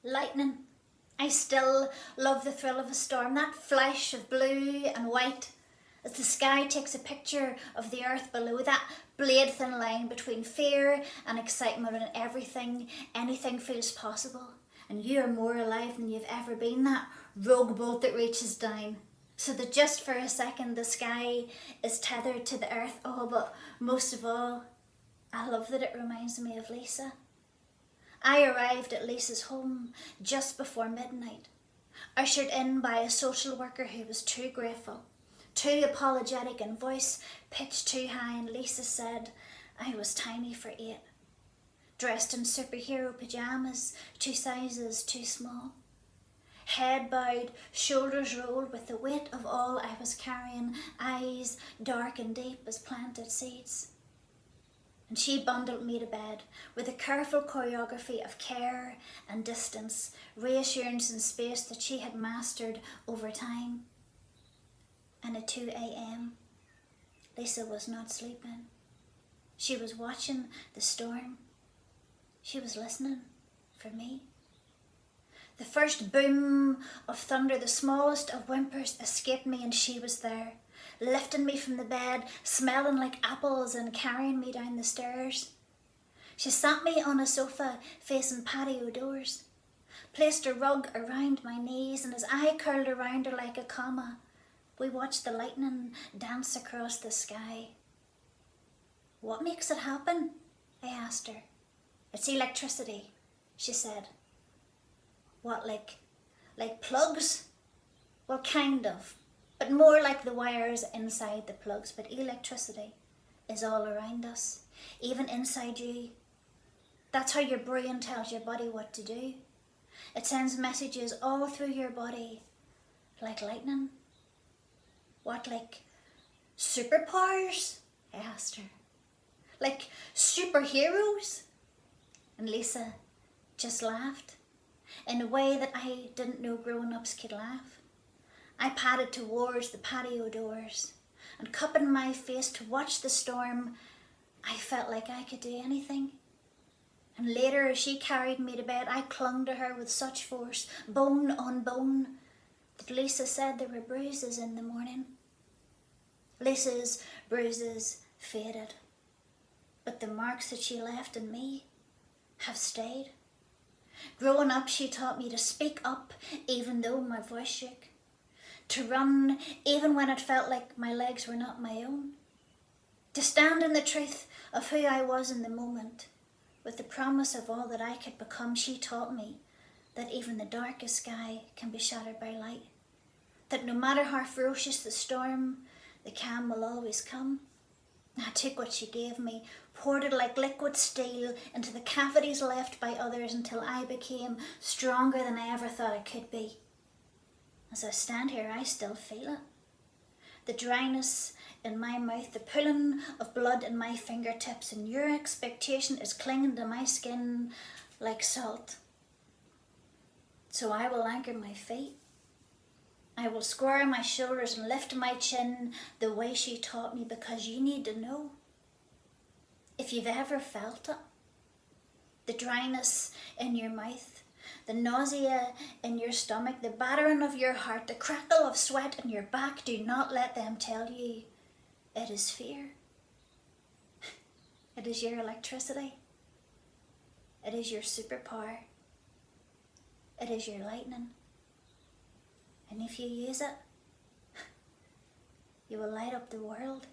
Lightning. I still love the thrill of a storm, that flash of blue and white as the sky takes a picture of the earth below, that blade thin line between fear and excitement, and anything feels possible. And you are more alive than you've ever been, that rogue boat that reaches down. So that just for a second the sky is tethered to the earth. Oh, but most of all, I love that it reminds me of Lisa. I arrived at Lisa's home just before midnight, ushered in by a social worker who was too grateful, too apologetic, and voice pitched too high, and Lisa said I was tiny for 8, dressed in superhero pyjamas, 2 sizes too small. Head bowed, shoulders rolled with the weight of all I was carrying, eyes dark and deep as planted seeds. And she bundled me to bed with a careful choreography of care and distance, reassurance and space that she had mastered over time. And at 2 a.m, Lisa was not sleeping. She was watching the storm. She was listening for me. The first boom of thunder, the smallest of whimpers, escaped me, and she was there, lifting me from the bed, smelling like apples, and carrying me down the stairs. She sat me on a sofa facing patio doors, placed a rug around my knees, and as I curled around her like a comma, we watched the lightning dance across the sky. "What makes it happen?" I asked her. "It's electricity," she said. "What, like plugs?" "Well, kind of, but more like the wires inside the plugs. But electricity is all around us, even inside you. That's how your brain tells your body what to do. It sends messages all through your body, like lightning." "What, like superpowers?" I asked her. "Like superheroes?" And Lisa just laughed in a way that I didn't know grown-ups could laugh. I padded towards the patio doors, and cupping my face to watch the storm, I felt like I could do anything. And later, as she carried me to bed, I clung to her with such force, bone on bone, that Lisa said there were bruises in the morning. Lisa's bruises faded, but the marks that she left in me have stayed. Growing up, she taught me to speak up even though my voice shook, to run even when it felt like my legs were not my own, to stand in the truth of who I was in the moment, with the promise of all that I could become. She taught me that even the darkest sky can be shattered by light, that no matter how ferocious the storm, the calm will always come. I took what she gave me, poured it like liquid steel into the cavities left by others, until I became stronger than I ever thought I could be. As I stand here, I still feel it. The dryness in my mouth, the pulling of blood in my fingertips, and your expectation is clinging to my skin like salt. So I will anchor my feet. I will square my shoulders and lift my chin the way she taught me, because you need to know, if you've ever felt it, the dryness in your mouth, the nausea in your stomach, the battering of your heart, the crackle of sweat in your back, do not let them tell you it is fear. It is your electricity. It is your superpower. It is your lightning. And if you use it, you will light up the world.